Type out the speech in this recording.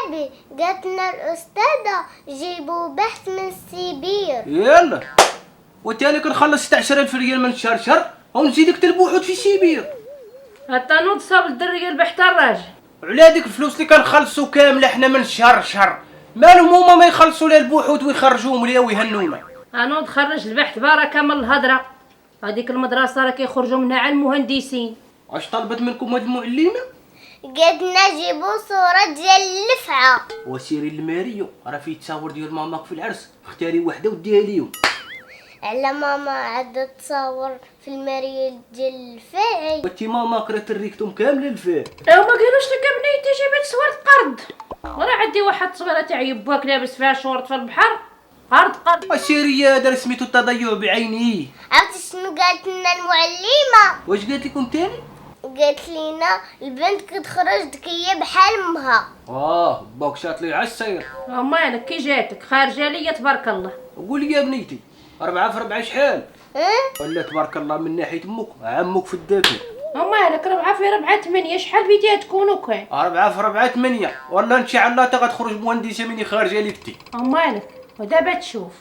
نبي، قالت لنا الأستاذة جيبوا بحث من السيبير. يلا وتالي كنخلص 16000 ريال من شهر ونزيدك تلبوحوت في سيبير. حتى نوض صاب الدري البحث الراجل. على هذيك الفلوس اللي كنخلصوا كامله حنا من شهر مالهم هما ما يخلصوا لها البوحوت ويخرجوهم ليا ويهنونا. نوض خرج البحث بركه من الهضره. هذيك المدرسه راه كيخرجوا منها على المهندسين. واش طلبت منكم هاد المعلمه؟ قالت لنا جيبوا صورة ديال اللفعة. وسيري لماريو راه فيه تصاور ديال ماماك في العرس، اختاري وحده وديها ليهم. على ماما عاد تصور في المريل ديال الفاعل. وانتي ماماك راه تريكتهم كامله الفيه. ما قالوش لك بنيتي جابت صورة قرد. وانا عندي واحد صوره تاع يباك لابس فيها شورت في البحر. قرد. وسيري هذا سميتو التضيع بعينيه. عرفتي شنو قالت لنا المعلمة؟ واش قالت لكم تاني؟ قالت لينا البنت كتخرج ذكيه بحال امها. باك شاطلي على السير. مالك كي جاتك خارجه ليا تبارك الله. قولي يا بنيتي 4 في 4 شحال؟ ولا تبارك الله من ناحيه امك عمك في الداكن. مالك 4 في 4 8 شحال بديها تكونوا كاين؟ 4 في 4 8 ولا ان شاء الله تا غتخرج مهندسه مني خارجه ليك تي. مالك ودابا تشوف.